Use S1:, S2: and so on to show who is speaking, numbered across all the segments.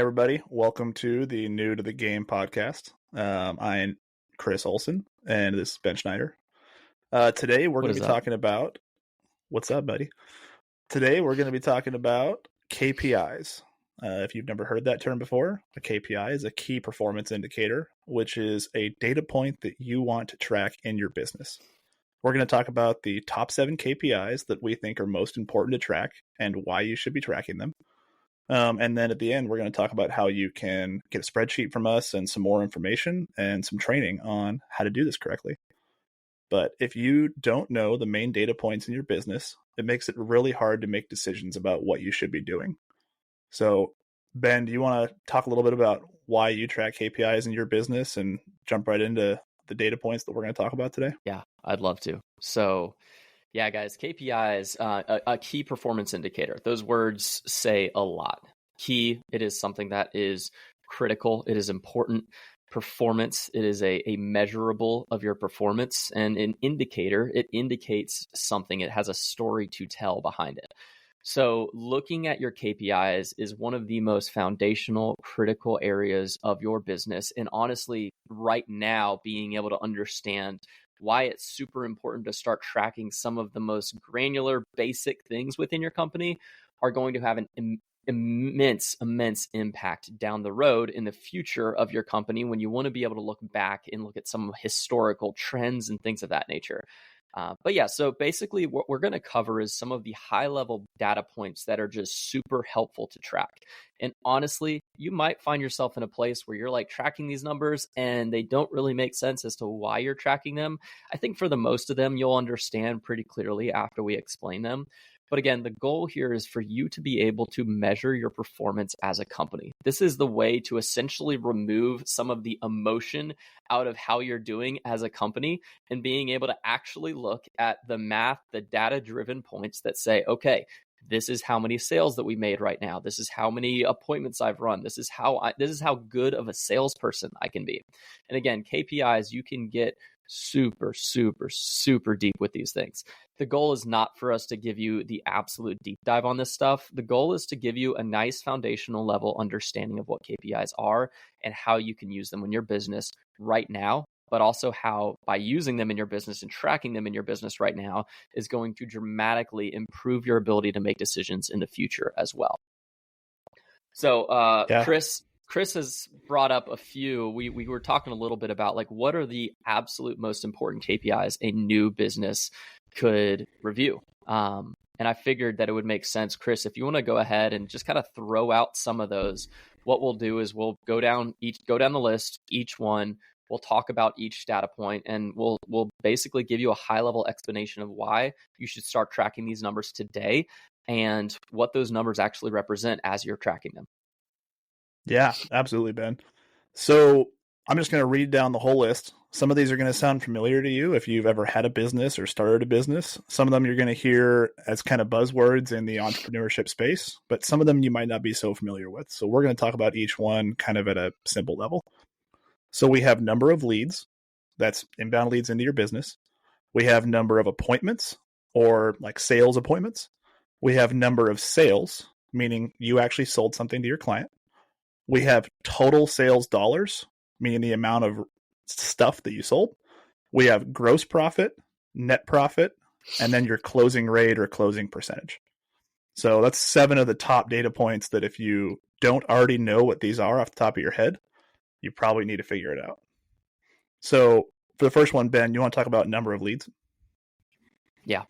S1: everybody. Welcome to the New to the Game podcast. I'm Chris Olson, and this is Ben Schneider. Today, we're going to be talking about... What's up, buddy? Today, we're going to be talking about KPIs. If you've never heard that term before, a KPI is a key performance indicator, which is a data point that you want to track in your business. We're going to talk about the top 7 KPIs that we think are most important to track and why you should be tracking them. And then at the end, we're going to talk about how you can get a spreadsheet from us and some more information and some training on how to do this correctly. But if you don't know the main data points in your business, it makes it really hard to make decisions about what you should be doing. So, Ben, do you want to talk a little bit about why you track KPIs in your business and jump right into the data points that we're going to talk about today?
S2: Yeah, I'd love to. So, yeah, guys, KPIs, a key performance indicator. Those words say a lot. Key, it is something that is critical. It is important. Performance, it is a measurable of your performance. And an indicator, it indicates something. It has a story to tell behind it. So looking at your KPIs is one of the most foundational, critical areas of your business. And honestly, right now, being able to understand why it's super important to start tracking some of the most granular, basic things within your company are going to have an immense impact down the road in the future of your company when you want to be able to look back and look at some historical trends and things of that nature. But yeah, so basically what we're going to cover is some of the high level data points that are just super helpful to track. And honestly, you might find yourself in a place where you're like tracking these numbers and they don't really make sense as to why you're tracking them. I think for the most of them, you'll understand pretty clearly after we explain them. But again, the goal here is for you to be able to measure your performance as a company. This is the way to essentially remove some of the emotion out of how you're doing as a company and being able to actually look at the math, the data-driven points that say, okay, this is how many sales that we made right now. This is how many appointments I've run. This is how good of a salesperson I can be. And again, KPIs, you can get super deep with these things. The goal is not for us to give you the absolute deep dive on this stuff. The goal is to give you a nice foundational level understanding of what KPIs are and how you can use them in your business right now, but also how by using them in your business and tracking them in your business right now is going to dramatically improve your ability to make decisions in the future as well. So Chris has brought up a few. We were talking a little bit about like what are the absolute most important KPIs a new business could review. And I figured that it would make sense, Chris, if you want to go ahead and just kind of throw out some of those. What we'll do is we'll go down the list, each one. We'll talk about each data point, and we'll basically give you a high level explanation of why you should start tracking these numbers today and what those numbers actually represent as you're tracking them.
S1: Yeah, absolutely, Ben. So I'm just going to read down the whole list. Some of these are going to sound familiar to you if you've ever had a business or started a business. Some of them you're going to hear as kind of buzzwords in the entrepreneurship space, but some of them you might not be so familiar with. So we're going to talk about each one kind of at a simple level. So we have number of leads. That's inbound leads into your business. We have number of appointments or like sales appointments. We have number of sales, meaning you actually sold something to your client. We have total sales dollars, meaning the amount of stuff that you sold. We have gross profit, net profit, and then your closing rate or closing percentage. So that's 7 of the top data points that if you don't already know what these are off the top of your head, you probably need to figure it out. So for the first one, Ben, you want to talk about number of leads?
S2: Yeah.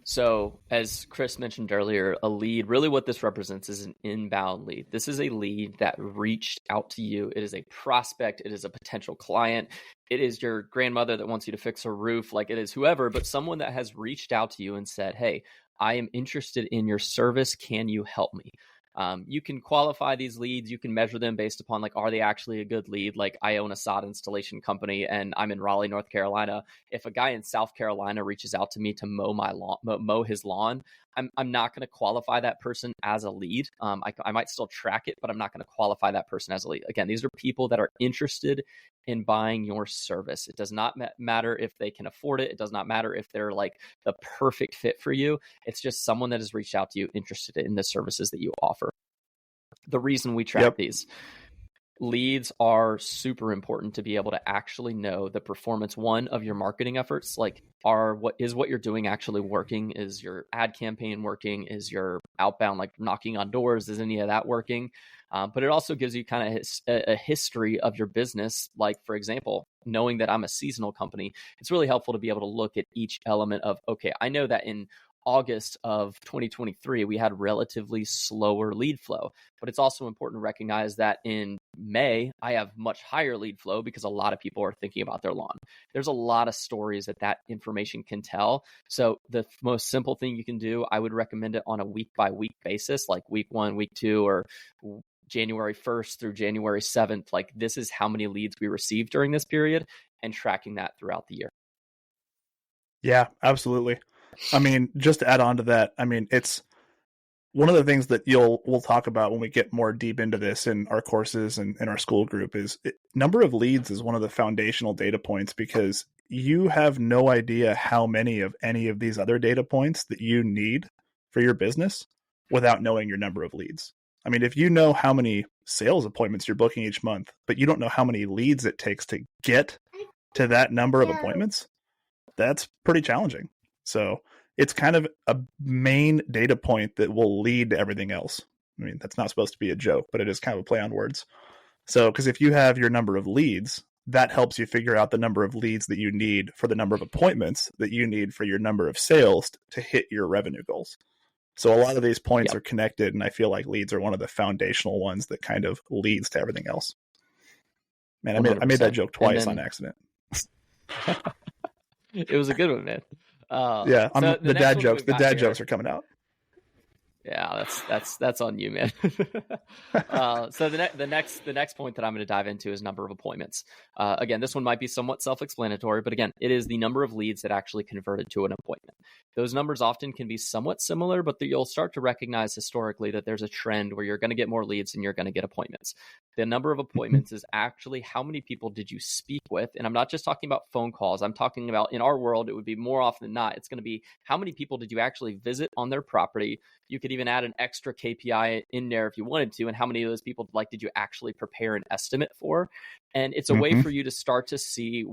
S2: So as Chris mentioned earlier, a lead, really what this represents is an inbound lead. This is a lead that reached out to you. It is a prospect. It is a potential client. It is your grandmother that wants you to fix her roof. Like it is whoever, but someone that has reached out to you and said, hey, I am interested in your service. Can you help me? You can qualify these leads. You can measure them based upon like, are they actually a good lead? Like I own a sod installation company and I'm in Raleigh, North Carolina. If a guy in South Carolina reaches out to me to mow his lawn, I'm not going to qualify that person as a lead. I might still track it, but I'm not going to qualify that person as a lead. Again, these are people that are interested in buying your service. It does not matter if they can afford it. It does not matter if they're like the perfect fit for you. It's just someone that has reached out to you interested in the services that you offer. the reason we track
S1: Yep.
S2: these. Leads are super important to be able to actually know the performance, one, of your marketing efforts. Like, what you're doing actually working? Is your ad campaign working? Is your outbound, like knocking on doors, is any of that working? But it also gives you kind of a history of your business. Like, for example, knowing that I'm a seasonal company, it's really helpful to be able to look at each element of, okay, I know that in August of 2023, we had relatively slower lead flow. But it's also important to recognize that in May, I have much higher lead flow because a lot of people are thinking about their lawn. There's a lot of stories that information can tell. So the most simple thing you can do, I would recommend it on a week by week basis, like week 1, week 2, or January 1st through January 7th. Like, this is how many leads we received during this period, and tracking that throughout the year.
S1: Yeah, absolutely. I mean, just to add on to that, I mean, it's one of the things that we'll talk about when we get more deep into this in our courses and in our Skool group is number of leads is one of the foundational data points, because you have no idea how many of any of these other data points that you need for your business without knowing your number of leads. I mean, if you know how many sales appointments you're booking each month, but you don't know how many leads it takes to get to that number of appointments, that's pretty challenging. So it's kind of a main data point that will lead to everything else. I mean, that's not supposed to be a joke, but it is kind of a play on words. So, because if you have your number of leads, that helps you figure out the number of leads that you need for the number of appointments that you need for your number of sales to hit your revenue goals. So a lot of these points are connected, and I feel like leads are one of the foundational ones that kind of leads to everything else. Man, I made that joke twice on accident.
S2: It was a good one, man.
S1: Yeah, the dad jokes. The dad jokes are coming out.
S2: Yeah, that's on you, man. So the next point that I'm going to dive into is number of appointments. Again, this one might be somewhat self-explanatory, but again, it is the number of leads that actually converted to an appointment. Those numbers often can be somewhat similar, but you'll start to recognize historically that there's a trend where you're going to get more leads than you're going to get appointments. The number of appointments is actually how many people did you speak with, and I'm not just talking about phone calls. I'm talking about, in our world, it would be more often than not, it's going to be how many people did you actually visit on their property. You could even add an extra KPI in there if you wanted to, and how many of those people did you actually prepare an estimate for. And it's a way for you to start to see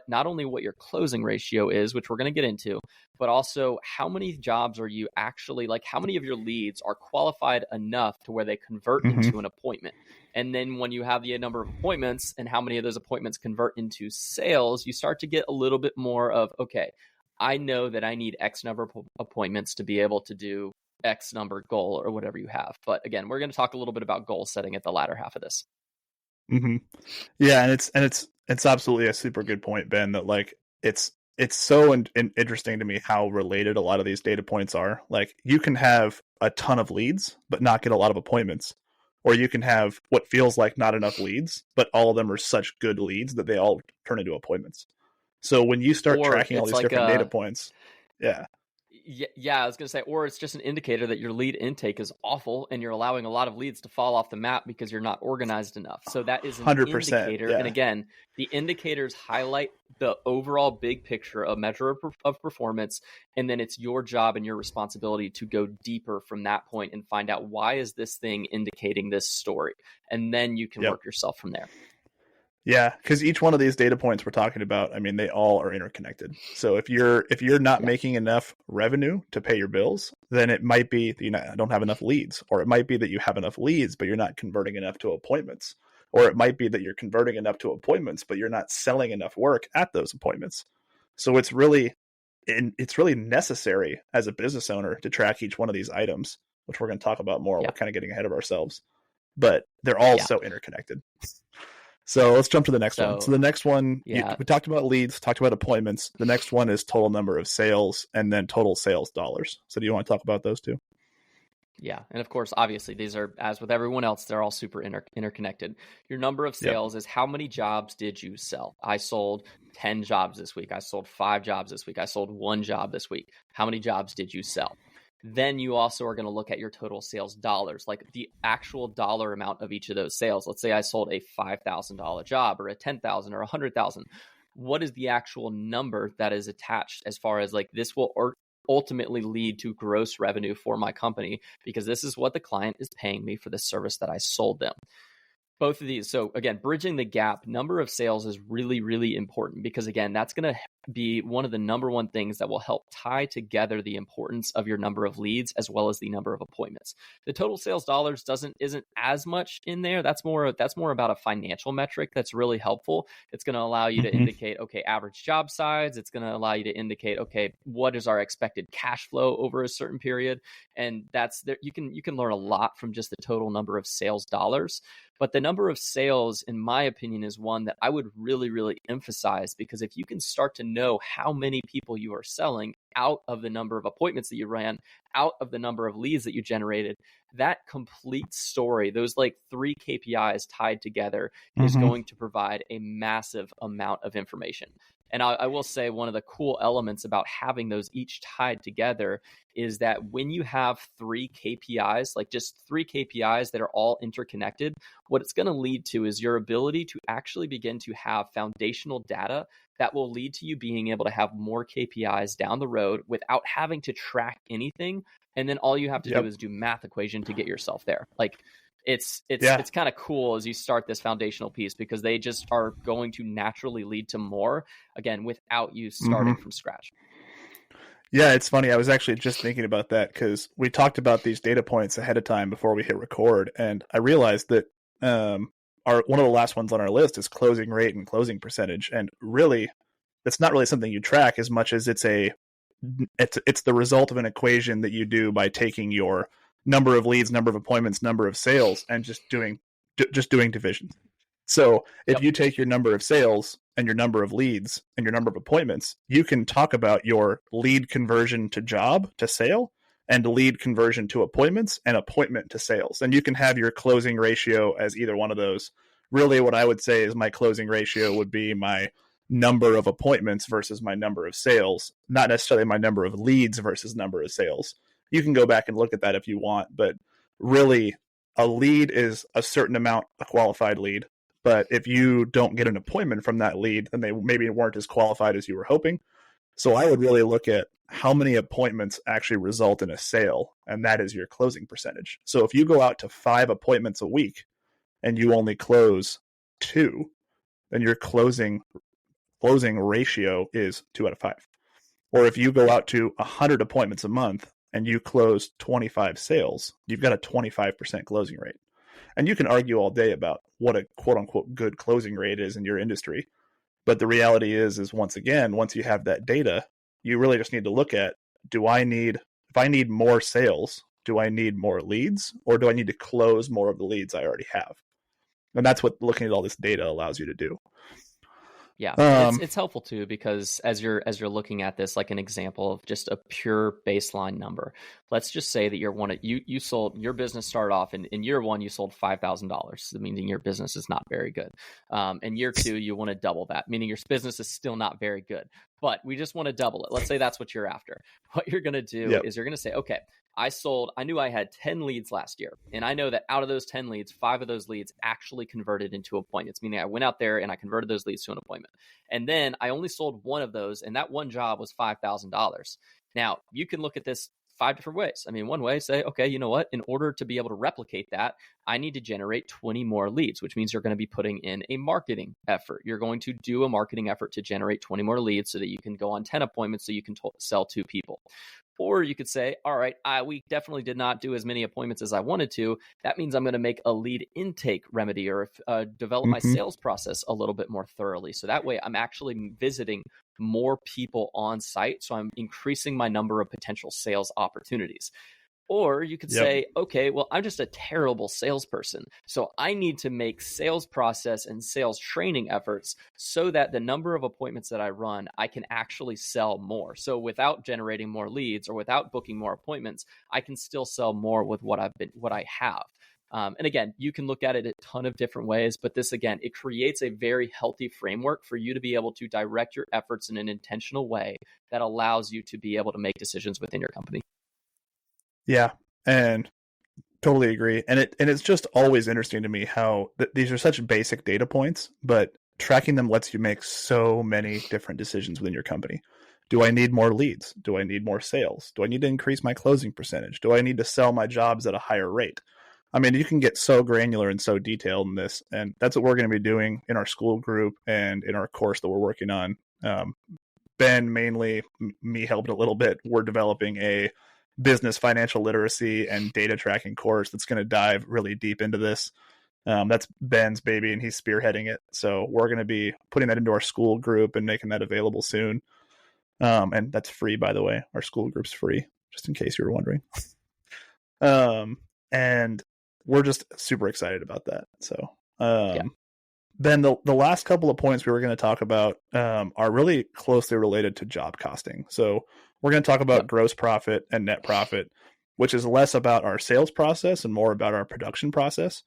S2: not only what your closing ratio is, which we're going to get into, but also how many jobs are you actually, how many of your leads are qualified enough to where they convert into an appointment. And then when you have the number of appointments and how many of those appointments convert into sales, you start to get a little bit more of, okay, I know that I need X number of appointments to be able to do X number goal or whatever you have. But again, we're going to talk a little bit about goal setting at the latter half of this.
S1: Yeah, and it's absolutely a super good point, Ben, that it's so interesting to me how related a lot of these data points are. Like, you can have a ton of leads but not get a lot of appointments, or you can have what feels like not enough leads, but all of them are such good leads that they all turn into appointments. So when you start tracking all these different data points,
S2: Yeah, I was going to say, or it's just an indicator that your lead intake is awful and you're allowing a lot of leads to fall off the map because you're not organized enough. So that is an 100%, indicator. Yeah. And again, the indicators highlight the overall big picture, a measure of performance. And then it's your job and your responsibility to go deeper from that point and find out, why is this thing indicating this story? And then you can work yourself from there.
S1: Yeah, because each one of these data points we're talking about, I mean, they all are interconnected. So if you're not making enough revenue to pay your bills, then it might be that you don't have enough leads, or it might be that you have enough leads but you're not converting enough to appointments, or it might be that you're converting enough to appointments but you're not selling enough work at those appointments. So it's really necessary as a business owner to track each one of these items, which we're going to talk about more. We're kind of getting ahead of ourselves, but they're all so interconnected. So let's jump to the next one. So the next one, we talked about leads, talked about appointments. The next one is total number of sales, and then total sales dollars. So do you want to talk about those two?
S2: Yeah. And of course, obviously, these are, as with everyone else, they're all super interconnected. Your number of sales is how many jobs did you sell? I sold 10 jobs this week. I sold 5 jobs this week. I sold 1 job this week. How many jobs did you sell? Then you also are going to look at your total sales dollars, like the actual dollar amount of each of those sales. Let's say I sold a $5,000 job, or a $10,000 or $100,000. What is the actual number that is attached, as far as this will ultimately lead to gross revenue for my company, because this is what the client is paying me for the service that I sold them. Both of these. So again, bridging the gap, number of sales is really, really important, because again, that's going to be one of the number one things that will help tie together the importance of your number of leads as well as the number of appointments. The total sales dollars isn't as much in there. That's more about a financial metric that's really helpful. It's going to allow you to indicate, okay, average job size. It's going to allow you to indicate, okay, what is our expected cash flow over a certain period, and that's there. You can learn a lot from just the total number of sales dollars. But the number of sales, in my opinion, is one that I would really, really emphasize, because if you can start to know how many people you are selling out of the number of appointments that you ran, out of the number of leads that you generated, that complete story, those like 3 KPIs tied together, is going to provide a massive amount of information. And I will say, one of the cool elements about having those each tied together is that when you have 3 KPIs, like just 3 KPIs that are all interconnected, what it's going to lead to is your ability to actually begin to have foundational data that will lead to you being able to have more KPIs down the road without having to track anything. And then all you have to do is do math equation to get yourself there. Like, it's kind of cool as you start this foundational piece, because they just are going to naturally lead to more, again, without you starting from scratch.
S1: Yeah, it's funny. I was actually just thinking about that, because we talked about these data points ahead of time before we hit record, and I realized that one of the last ones on our list is closing rate and closing percentage, and really, it's not really something you track as much as it's the result of an equation that you do by taking your number of leads, number of appointments, number of sales, and just doing divisions. So if you take your number of sales and your number of leads and your number of appointments, you can talk about your lead conversion to job to sale, and lead conversion to appointments, and appointment to sales. And you can have your closing ratio as either one of those. Really, what I would say is my closing ratio would be my number of appointments versus my number of sales, not necessarily my number of leads versus number of sales. You can go back and look at that if you want, but really, a lead is a certain amount, a qualified lead. But if you don't get an appointment from that lead, then they maybe weren't as qualified as you were hoping. So I would really look at how many appointments actually result in a sale, and that is your closing percentage. So if you go out to 5 appointments a week and you only close 2, then your closing ratio is 2 out of 5. Or if you go out to 100 appointments a month and you close 25 sales, you've got a 25% closing rate. And you can argue all day about what a quote-unquote good closing rate is in your industry. But the reality is once again, once you have that data, you really just need to look at, if I need more sales, do I need more leads, or do I need to close more of the leads I already have? And that's what looking at all this data allows you to do.
S2: Yeah, it's helpful too, because as you're looking at this, like an example of just a pure baseline number, let's just say that you sold, your business started off in year 1, you sold $5,000, meaning your business is not very good. In year 2, you want to double that, meaning your business is still not very good, but we just want to double it. Let's say that's what you're after. What you're going to do is you're going to say, okay, I knew I had 10 leads last year, and I know that out of those 10 leads, 5 of those leads actually converted into appointments, meaning I went out there and I converted those leads to an appointment. And then I only sold 1 of those, and that one job was $5,000. Now, you can look at this 5 different ways. I mean, one way, say, okay, you know what? In order to be able to replicate that, I need to generate 20 more leads, which means you're going to be putting in a marketing effort. You're going to do a marketing effort to generate 20 more leads so that you can go on 10 appointments so you can sell 2 people. Or you could say, all right, we definitely did not do as many appointments as I wanted to. That means I'm going to make a lead intake remedy, or develop my sales process a little bit more thoroughly. So that way I'm actually visiting more people on site. So I'm increasing my number of potential sales opportunities. Or you could say, okay, well, I'm just a terrible salesperson, so I need to make sales process and sales training efforts so that the number of appointments that I run, I can actually sell more. So without generating more leads or without booking more appointments, I can still sell more with what I have. And again, you can look at it a ton of different ways, but this, again, it creates a very healthy framework for you to be able to direct your efforts in an intentional way that allows you to be able to make decisions within your company.
S1: Yeah, and totally agree. And it's just always interesting to me how these are such basic data points, but tracking them lets you make so many different decisions within your company. Do I need more leads? Do I need more sales? Do I need to increase my closing percentage? Do I need to sell my jobs at a higher rate? I mean, you can get so granular and so detailed in this, and that's what we're going to be doing in our Skool group and in our course that we're working on. Ben, mainly, me helped a little bit. We're developing a business financial literacy and data tracking course that's going to dive really deep into this. That's Ben's baby, and he's spearheading it. So we're going to be putting that into our Skool group and making that available soon. And that's free, by the way. Our Skool group's free, just in case you were wondering. And we're just super excited about that. So,
S2: Yeah.
S1: Ben, the last couple of points we were going to talk about are really closely related to job costing. So we're going to talk about gross profit and net profit, which is less about our sales process and more about our production process.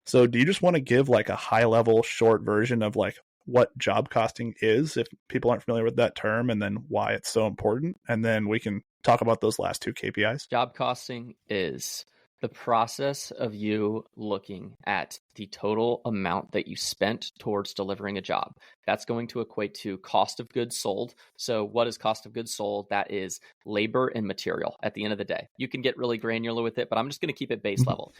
S1: So do you just want to give like a high level short version of like what job costing is, if people aren't familiar with that term, and then why it's so important? And then we can talk about those last two KPIs.
S2: Job costing is the process of you looking at the total amount that you spent towards delivering a job. That's going to equate to cost of goods sold. So what is cost of goods sold? That is labor and material at the end of the day. You can get really granular with it, but I'm just going to keep it base level.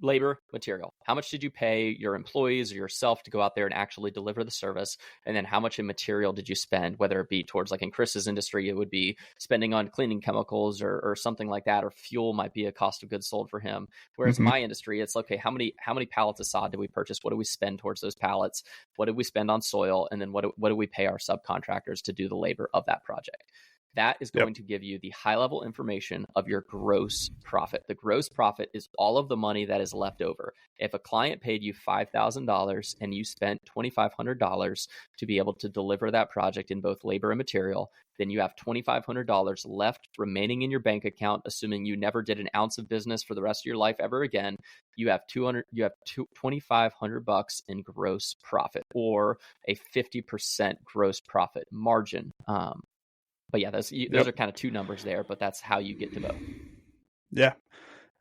S2: Labor, material. How much did you pay your employees or yourself to go out there and actually deliver the service? And then how much in material did you spend, whether it be towards, like in Chris's industry, it would be spending on cleaning chemicals or something like that, or fuel might be a cost of goods sold for him. Whereas in my industry, it's okay, how many pallets of sod did we purchase? What do we spend towards those pallets? What did we spend on soil? And then what do we pay our subcontractors to do the labor of that project? That is going to give you the high level information of your gross profit. The gross profit is all of the money that is left over. If a client paid you $5,000 and you spent $2,500 to be able to deliver that project in both labor and material, then you have $2,500 left remaining in your bank account, assuming you never did an ounce of business for the rest of your life ever again. You have $2,500 in gross profit, or a 50% gross profit margin. But yeah, those are kind of two numbers there, but that's how you get to both.
S1: Yeah.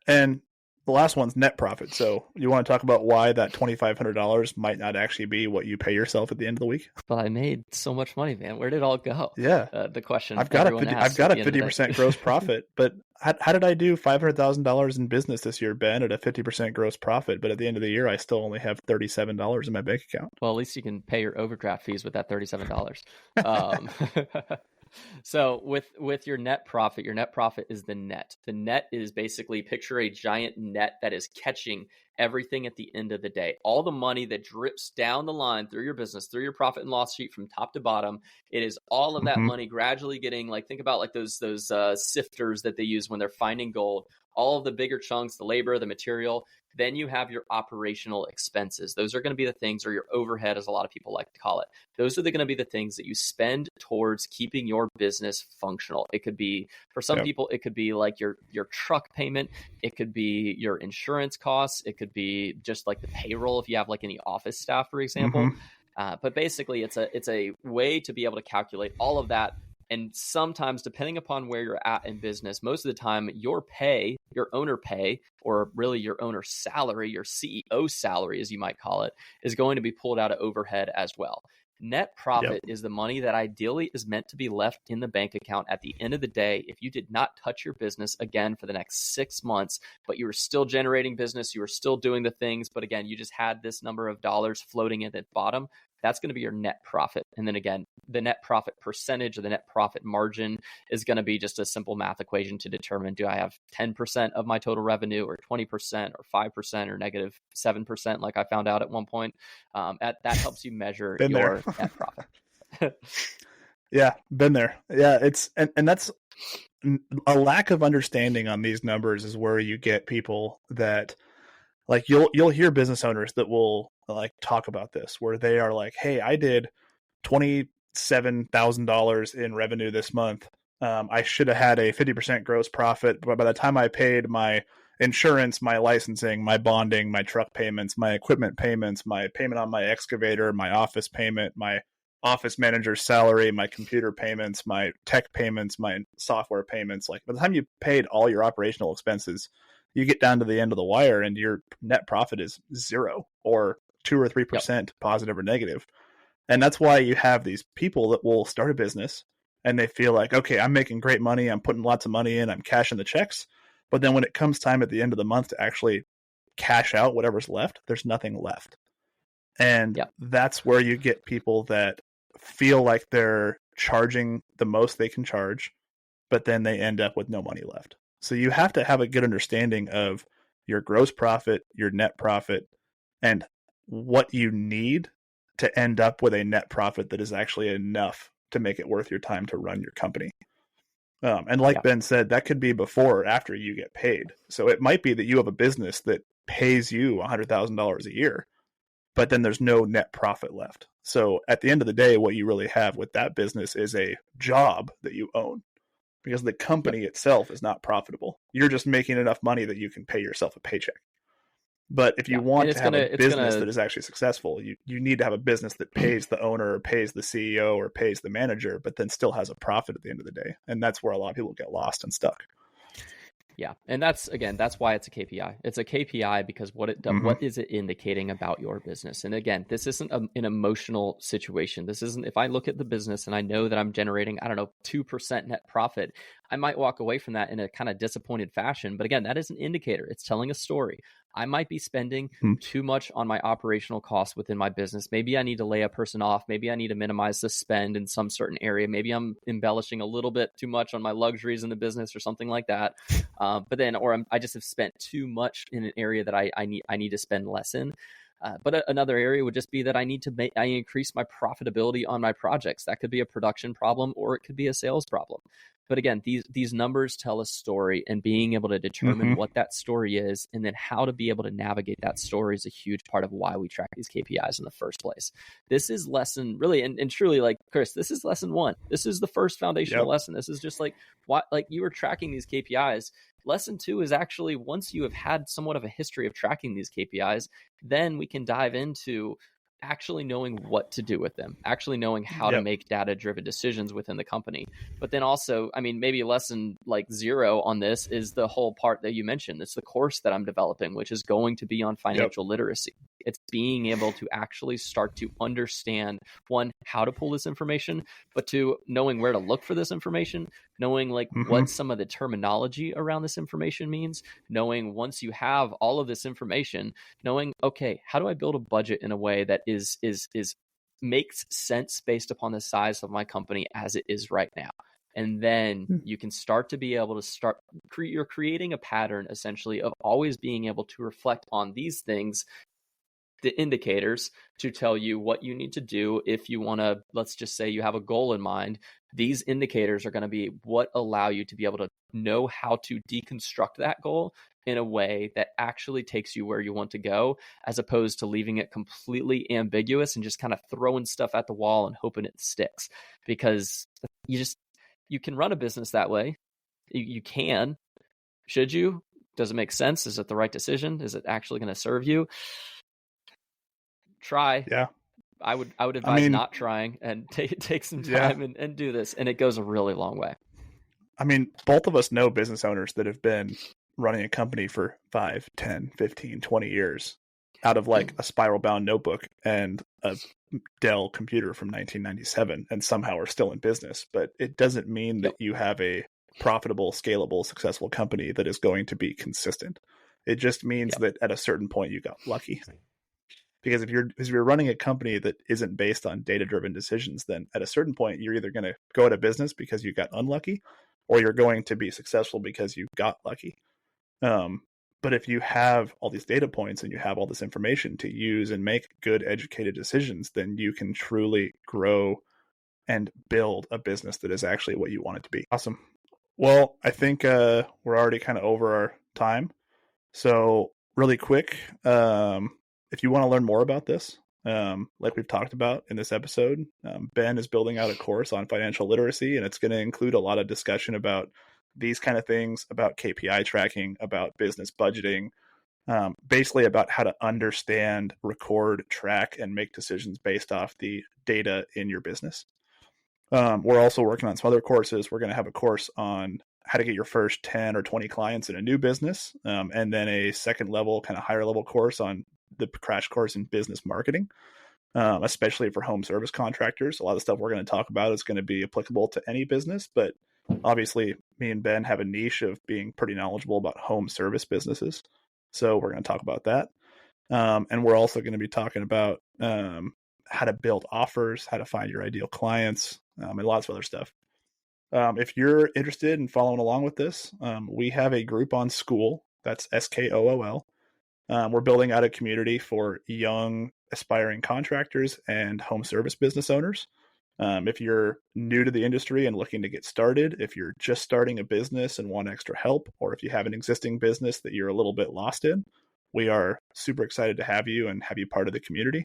S1: And the last one's net profit. So you want to talk about why that $2,500 might not actually be what you pay yourself at the end of the week?
S2: But I made so much money, man. Where did it all go?
S1: Yeah.
S2: The question
S1: I've got a 50% gross profit, but how did I do $500,000 in business this year, Ben, at a 50% gross profit? But at the end of the year, I still only have $37 in my bank account.
S2: Well, at least you can pay your overdraft fees with that $37. So with your net profit is the net. The net is basically, picture a giant net that is catching everything at the end of the day. All the money that drips down the line through your business, through your profit and loss sheet from top to bottom. It is all of that money gradually getting, like, think about like those sifters that they use when they're finding gold. All of the bigger chunks, the labor, the material. Then you have your operational expenses. Those are going to be the things, or your overhead, as a lot of people like to call it. Those are going to be the things that you spend towards keeping your business functional. It could be, for some people, it could be like your truck payment. It could be your insurance costs. It could be just like the payroll if you have like any office staff, for example. But basically, it's a way to be able to calculate all of that. And sometimes, depending upon where you're at in business, most of the time your pay, your owner pay, or really your owner's salary, your CEO salary, as you might call it, is going to be pulled out of overhead as well. Net profit is the money that ideally is meant to be left in the bank account at the end of the day. If you did not touch your business again for the next 6 months, but you were still generating business, you were still doing the things, but again, you just had this number of dollars floating at the bottom, that's going to be your net profit. And then again, the net profit percentage or the net profit margin is going to be just a simple math equation to determine, do I have 10% of my total revenue, or 20% or 5% or negative 7%, like I found out at one point. That helps you measure your net profit.
S1: Yeah, been there. Yeah, it's and that's a lack of understanding on these numbers is where you get people that, like, you'll hear business owners that will like talk about this, where they are like, hey, I did $27,000 in revenue this month. I should have had a 50% gross profit, but by the time I paid my insurance, my licensing, my bonding, my truck payments, my equipment payments, my payment on my excavator, my office payment, my office manager's salary, my computer payments, my tech payments, my software payments, like by the time you paid all your operational expenses, you get down to the end of the wire and your net profit is 0 or 2 or 3% positive or negative. And that's why you have these people that will start a business. and they feel like, okay, I'm making great money, I'm putting lots of money in, I'm cashing the checks. But then when it comes time at the end of the month to actually cash out whatever's left, there's nothing left. And
S2: Yeah.
S1: that's where you get people that feel like they're charging the most they can charge, but then they end up with no money left. So you have to have a good understanding of your gross profit, your net profit, and what you need to end up with a net profit that is actually enough to make it worth your time to run your company. And like
S2: Yeah.
S1: Ben said, that could be before or after you get paid. So it might be that you have a business that pays you $100,000 a year, but then there's no net profit left. So at the end of the day, what you really have with that business is a job that you own, because the
S2: Yep.
S1: company itself is not profitable. You're just making enough money that you can pay yourself a paycheck. But if you
S2: Yeah. And
S1: want to have a
S2: it's
S1: business
S2: gonna
S1: that is actually successful, you need to have a business that pays the owner or pays the CEO or pays the manager, but then still has a profit at the end of the day. And that's where a lot of people get lost and stuck.
S2: Yeah, and that's why it's a KPI. It's a KPI because what is it indicating about your business? And again, this isn't an emotional situation. This isn't, if I look at the business and I know that I'm generating, I don't know, 2% net profit, I might walk away from that in a kind of disappointed fashion. But again, that is an indicator. It's telling a story. I might be spending too much on my operational costs within my business. Maybe I need to lay a person off. Maybe I need to minimize the spend in some certain area. Maybe I'm embellishing a little bit too much on my luxuries in the business or something like that. I just have spent too much in an area that I need to spend less in. But another area would just be that I increase my profitability on my projects. That could be a production problem or it could be a sales problem. But again, these numbers tell a story, and being able to determine what that story is and then how to be able to navigate that story is a huge part of why we track these KPIs in the first place. This is lesson really, and truly, like Chris, this is lesson 1. This is the first foundational lesson. This is just like you were tracking these KPIs. Lesson 2 is actually, once you have had somewhat of a history of tracking these KPIs, then we can dive into actually knowing what to do with them, actually knowing how to make data-driven decisions within the company. But then also, I mean, maybe lesson like 0 on this is the whole part that you mentioned. It's the course that I'm developing, which is going to be on financial literacy. It's being able to actually start to understand, 1, how to pull this information, but 2, knowing where to look for this information, knowing like what some of the terminology around this information means, knowing once you have all of this information, knowing, okay, how do I build a budget in a way that is makes sense based upon the size of my company as it is right now. And then you can start to be able to you're creating a pattern essentially of always being able to reflect on these things, the indicators, to tell you what you need to do if you want to, let's just say you have a goal in mind. These indicators are going to be what allow you to be able to know how to deconstruct that goal in a way that actually takes you where you want to go, as opposed to leaving it completely ambiguous and just kind of throwing stuff at the wall and hoping it sticks. Because you can run a business that way. You can. Should you? Does it make sense? Is it the right decision? Is it actually going to serve you? Try.
S1: Yeah.
S2: I would advise not trying and take some time and do this, and it goes a really long way.
S1: I mean, both of us know business owners that have been running a company for 5, 10, 15, 20 years out of like a spiral bound notebook and a Dell computer from 1997, and somehow are still in business. But it doesn't mean that you have a profitable, scalable, successful company that is going to be consistent. It just means that at a certain point you got lucky. Because if you're running a company that isn't based on data-driven decisions, then at a certain point you're either going to go out of business because you got unlucky, or you're going to be successful because you got lucky. But if you have all these data points and you have all this information to use and make good, educated decisions, then you can truly grow and build a business that is actually what you want it to be. Awesome. Well, I think we're already kind of over our time. So really quick, if you want to learn more about this, like we've talked about in this episode, Ben is building out a course on financial literacy, and it's going to include a lot of discussion about these kind of things, about KPI tracking, about business budgeting, basically about how to understand, record, track, and make decisions based off the data in your business. We're also working on some other courses. We're going to have a course on how to get your first 10 or 20 clients in a new business, and then a second level, kind of higher level course on the crash course in business marketing. especially for home service contractors. A lot of the stuff we're going to talk about is going to be applicable to any business, but obviously me and Ben have a niche of being pretty knowledgeable about home service businesses. So we're going to talk about that. And we're also going to be talking about how to build offers, how to find your ideal clients, and lots of other stuff. If you're interested in following along with this, we have a group on Skool. That's Skool. We're building out a community for young aspiring contractors and home service business owners. If you're new to the industry and looking to get started, if you're just starting a business and want extra help, or if you have an existing business that you're a little bit lost in, we are super excited to have you and have you part of the community.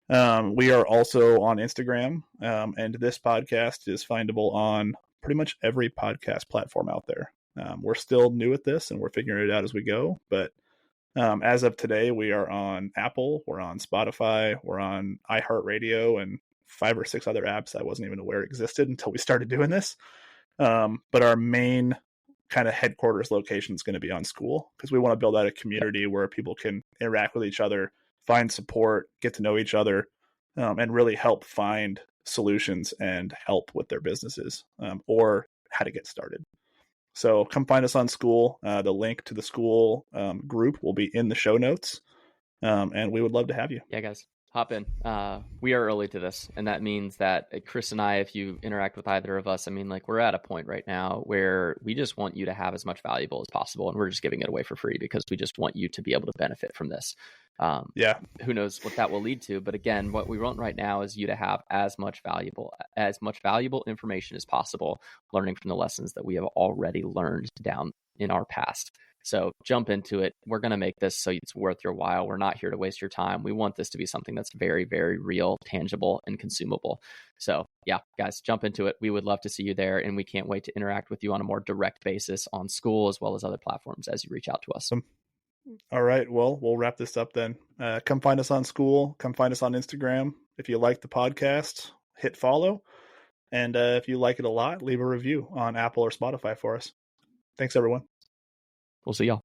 S1: We are also on Instagram, and this podcast is findable on pretty much every podcast platform out there. We're still new at this and we're figuring it out as we go, but as of today, we are on Apple, we're on Spotify, we're on iHeartRadio, and 5 or 6 other apps I wasn't even aware existed until we started doing this. But our main kind of headquarters location is going to be on Skool because we want to build out a community where people can interact with each other, find support, get to know each other, and really help find solutions and help with their businesses or how to get started. So come find us on Skool. The link to the Skool group will be in the show notes, and we would love to have you.
S2: Yeah, guys, hop in. We are early to this, and that means that Chris and I, if you interact with either of us, I mean, like, we're at a point right now where we just want you to have as much valuable as possible, and we're just giving it away for free because we just want you to be able to benefit from this. Who knows what that will lead to, but again, what we want right now is you to have as much valuable information as possible, learning from the lessons that we have already learned down in our past. So jump into it. We're going to make this so it's worth your while. We're not here to waste your time. We want this to be something that's very, very real, tangible, and consumable. So yeah, guys, jump into it. We would love to see you there, and we can't wait to interact with you on a more direct basis on Skool as well as other platforms as you reach out to us.
S1: All right. Well, we'll wrap this up then. Come find us on Skool. Come find us on Instagram. If you like the podcast, hit follow. And if you like it a lot, leave a review on Apple or Spotify for us. Thanks, everyone.
S2: We'll see y'all.